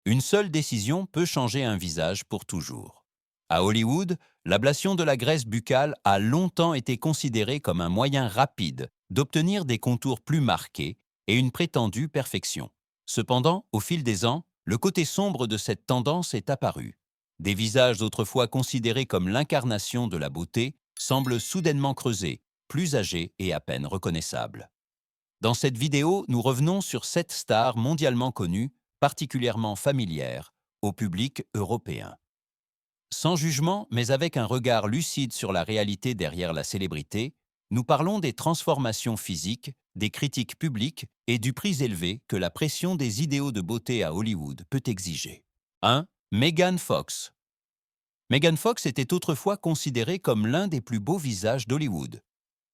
Une seule décision peut changer un visage pour toujours. À Hollywood, l'ablation de la graisse buccale a longtemps été considérée comme un moyen rapide d'obtenir des contours plus marqués et une prétendue perfection. Cependant, au fil des ans, le côté sombre de cette tendance est apparu. Des visages autrefois considérés comme l'incarnation de la beauté semblent soudainement creusés, plus âgés et à peine reconnaissables. Dans cette vidéo, nous revenons sur 7 stars mondialement connues, particulièrement familières au public européen. Sans jugement, mais avec un regard lucide sur la réalité derrière la célébrité, nous parlons des transformations physiques, des critiques publiques et du prix élevé que la pression des idéaux de beauté à Hollywood peut exiger. 1. Megan Fox. Megan Fox était autrefois considérée comme l'un des plus beaux visages d'Hollywood.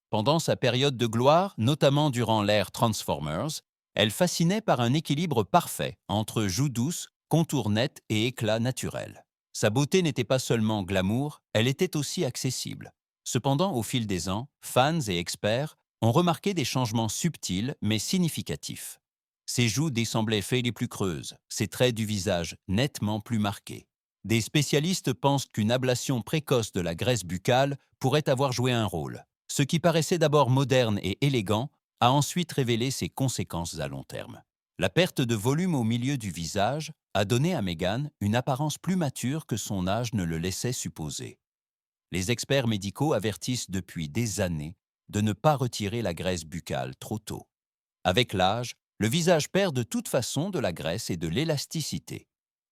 Pendant sa période de gloire, notamment durant l'ère Transformers, elle fascinait par un équilibre parfait entre joues douces, contours nets et éclat naturel. Sa beauté n'était pas seulement glamour, elle était aussi accessible. Cependant, au fil des ans, fans et experts ont remarqué des changements subtils mais significatifs. Ses joues semblaient les plus creuses, ses traits du visage nettement plus marqués. Des spécialistes pensent qu'une ablation précoce de la graisse buccale pourrait avoir joué un rôle. Ce qui paraissait d'abord moderne et élégant a ensuite révélé ses conséquences à long terme. La perte de volume au milieu du visage a donné à Meghan une apparence plus mature que son âge ne le laissait supposer. Les experts médicaux avertissent depuis des années de ne pas retirer la graisse buccale trop tôt. Avec l'âge, le visage perd de toute façon de la graisse et de l'élasticité.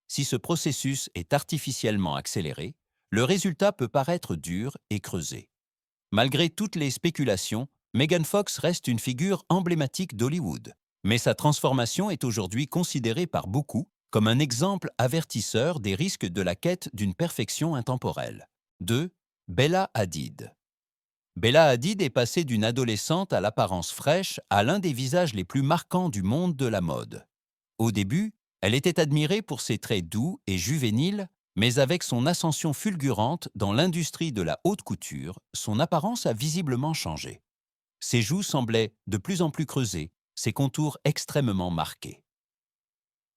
Si ce processus est artificiellement accéléré, le résultat peut paraître dur et creusé. Malgré toutes les spéculations, Megan Fox reste une figure emblématique d'Hollywood. Mais sa transformation est aujourd'hui considérée par beaucoup comme un exemple avertisseur des risques de la quête d'une perfection intemporelle. 2. Bella Hadid. Bella Hadid est passée d'une adolescente à l'apparence fraîche à l'un des visages les plus marquants du monde de la mode. Au début, elle était admirée pour ses traits doux et juvéniles, mais avec son ascension fulgurante dans l'industrie de la haute couture, son apparence a visiblement changé. Ses joues semblaient de plus en plus creusées, ses contours extrêmement marqués.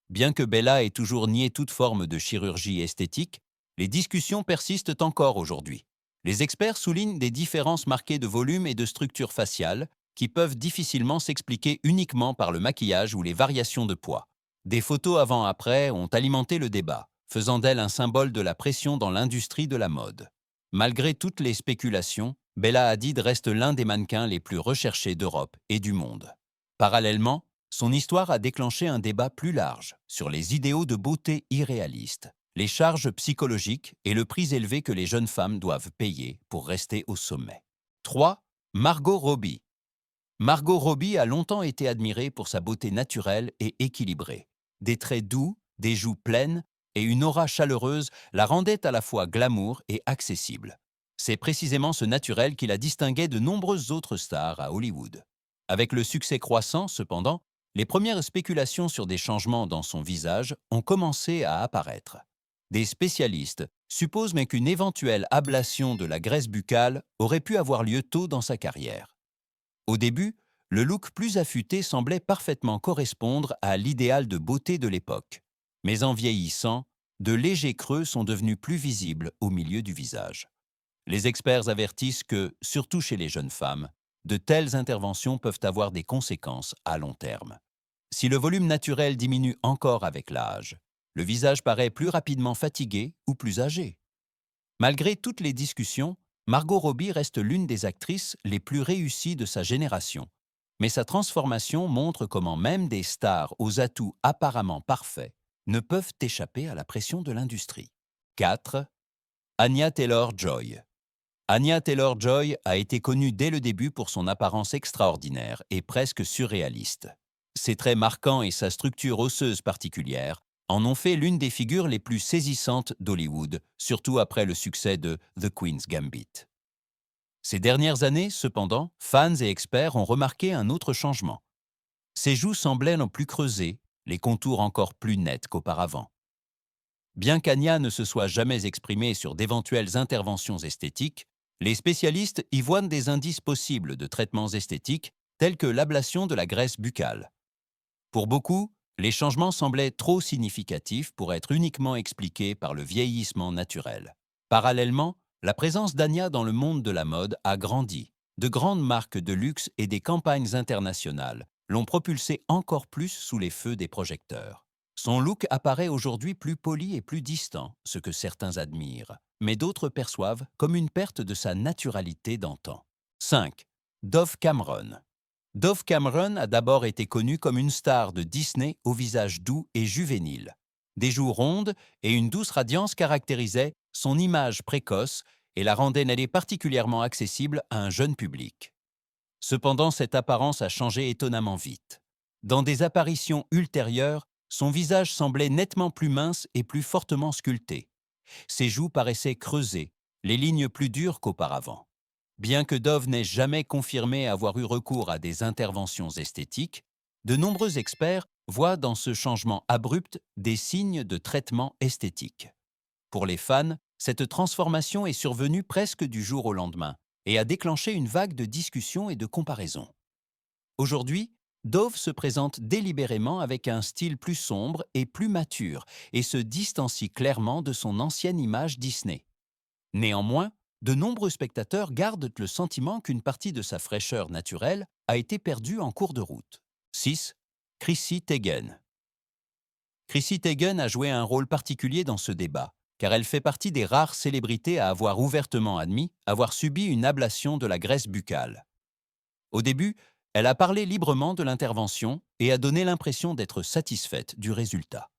Bien que Bella ait toujours nié toute forme de chirurgie esthétique, les discussions persistent encore aujourd'hui. Les experts soulignent des différences marquées de volume et de structure faciale qui peuvent difficilement s'expliquer uniquement par le maquillage ou les variations de poids. Des photos avant-après ont alimenté le débat, faisant d'elle un symbole de la pression dans l'industrie de la mode. Malgré toutes les spéculations, Bella Hadid reste l'un des mannequins les plus recherchés d'Europe et du monde. Parallèlement, son histoire a déclenché un débat plus large sur les idéaux de beauté irréalistes, les charges psychologiques et le prix élevé que les jeunes femmes doivent payer pour rester au sommet. 3. Margot Robbie. Margot Robbie a longtemps été admirée pour sa beauté naturelle et équilibrée. Des traits doux, des joues pleines et une aura chaleureuse la rendaient à la fois glamour et accessible. C'est précisément ce naturel qui la distinguait de nombreuses autres stars à Hollywood. Avec le succès croissant, cependant, les premières spéculations sur des changements dans son visage ont commencé à apparaître. Des spécialistes supposent même qu'une éventuelle ablation de la graisse buccale aurait pu avoir lieu tôt dans sa carrière. Au début, le look plus affûté semblait parfaitement correspondre à l'idéal de beauté de l'époque. Mais en vieillissant, de légers creux sont devenus plus visibles au milieu du visage. Les experts avertissent que, surtout chez les jeunes femmes, de telles interventions peuvent avoir des conséquences à long terme. Si le volume naturel diminue encore avec l'âge, le visage paraît plus rapidement fatigué ou plus âgé. Malgré toutes les discussions, Margot Robbie reste l'une des actrices les plus réussies de sa génération. Mais sa transformation montre comment même des stars aux atouts apparemment parfaits ne peuvent échapper à la pression de l'industrie. 4. Anya Taylor-Joy. Anya Taylor-Joy a été connue dès le début pour son apparence extraordinaire et presque surréaliste. Ses traits marquants et sa structure osseuse particulière en ont fait l'une des figures les plus saisissantes d'Hollywood, surtout après le succès de The Queen's Gambit. Ces dernières années, cependant, fans et experts ont remarqué un autre changement. Ses joues semblaient non plus creusées, les contours encore plus nets qu'auparavant. Bien qu'Anya ne se soit jamais exprimée sur d'éventuelles interventions esthétiques, les spécialistes y voient des indices possibles de traitements esthétiques tels que l'ablation de la graisse buccale. Pour beaucoup, Les changements semblaient trop significatifs pour être uniquement expliqués par le vieillissement naturel. Parallèlement, la présence d'Anya dans le monde de la mode a grandi. De grandes marques de luxe et des campagnes internationales l'ont propulsée encore plus sous les feux des projecteurs. Son look apparaît aujourd'hui plus poli et plus distant, ce que certains admirent, mais d'autres perçoivent comme une perte de sa naturalité d'antan. 5. Dove Cameron. Dove Cameron a d'abord été connue comme une star de Disney au visage doux et juvénile. Des joues rondes et une douce radiance caractérisaient son image précoce et la rendaient particulièrement accessible à un jeune public. Cependant, cette apparence a changé étonnamment vite. Dans des apparitions ultérieures, son visage semblait nettement plus mince et plus fortement sculpté. Ses joues paraissaient creusées, les lignes plus dures qu'auparavant. Bien que Dove n'ait jamais confirmé avoir eu recours à des interventions esthétiques, de nombreux experts voient dans ce changement abrupt des signes de traitement esthétique. Pour les fans, cette transformation est survenue presque du jour au lendemain et a déclenché une vague de discussions et de comparaisons. Aujourd'hui, Dove se présente délibérément avec un style plus sombre et plus mature et se distancie clairement de son ancienne image Disney. Néanmoins, de nombreux spectateurs gardent le sentiment qu'une partie de sa fraîcheur naturelle a été perdue en cours de route. 6. Chrissy Teigen. Chrissy Teigen a joué un rôle particulier dans ce débat, car elle fait partie des rares célébrités à avoir ouvertement admis avoir subi une ablation de la graisse buccale. Au début, elle a parlé librement de l'intervention et a donné l'impression d'être satisfaite du résultat.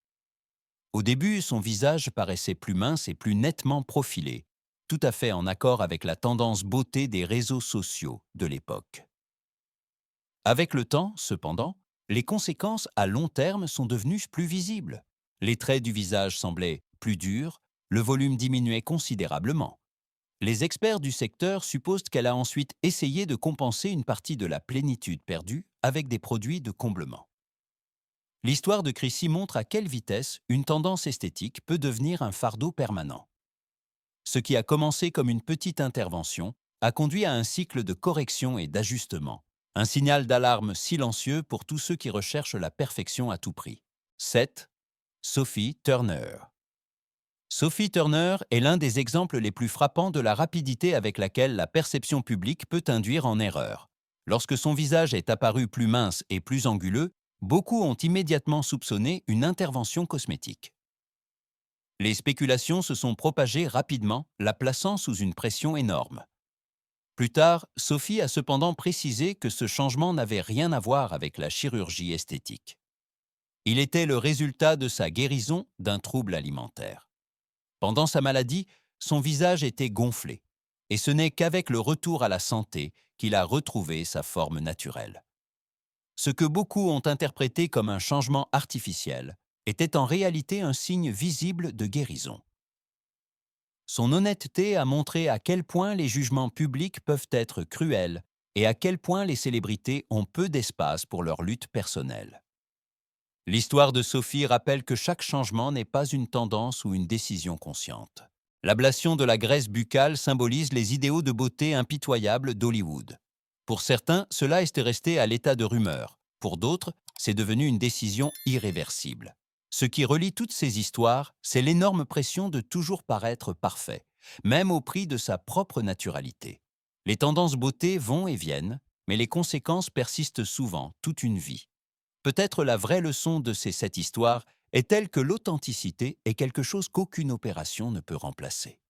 Au début, son visage paraissait plus mince et plus nettement profilé, tout à fait en accord avec la tendance beauté des réseaux sociaux de l'époque. Avec le temps, cependant, les conséquences à long terme sont devenues plus visibles. Les traits du visage semblaient plus durs, le volume diminuait considérablement. Les experts du secteur supposent qu'elle a ensuite essayé de compenser une partie de la plénitude perdue avec des produits de comblement. L'histoire de Chrissy montre à quelle vitesse une tendance esthétique peut devenir un fardeau permanent. Ce qui a commencé comme une petite intervention a conduit à un cycle de correction et d'ajustement, un signal d'alarme silencieux pour tous ceux qui recherchent la perfection à tout prix. 7. Sophie Turner. Sophie Turner est l'un des exemples les plus frappants de la rapidité avec laquelle la perception publique peut induire en erreur. Lorsque son visage est apparu plus mince et plus anguleux, beaucoup ont immédiatement soupçonné une intervention cosmétique. Les spéculations se sont propagées rapidement, la plaçant sous une pression énorme. Plus tard, Sophie a cependant précisé que ce changement n'avait rien à voir avec la chirurgie esthétique. Il était le résultat de sa guérison d'un trouble alimentaire. Pendant sa maladie, son visage était gonflé, et ce n'est qu'avec le retour à la santé qu'il a retrouvé sa forme naturelle. Ce que beaucoup ont interprété comme un changement artificiel était en réalité un signe visible de guérison. Son honnêteté a montré à quel point les jugements publics peuvent être cruels et à quel point les célébrités ont peu d'espace pour leur lutte personnelle. L'histoire de Sophie rappelle que chaque changement n'est pas une tendance ou une décision consciente. L'ablation de la graisse buccale symbolise les idéaux de beauté impitoyables d'Hollywood. Pour certains, cela est resté à l'état de rumeur. Pour d'autres, c'est devenu une décision irréversible. Ce qui relie toutes ces histoires, c'est l'énorme pression de toujours paraître parfait, même au prix de sa propre naturalité. Les tendances beauté vont et viennent, mais les conséquences persistent souvent, toute une vie. Peut-être la vraie leçon de ces 7 histoires est telle que l'authenticité est quelque chose qu'aucune opération ne peut remplacer.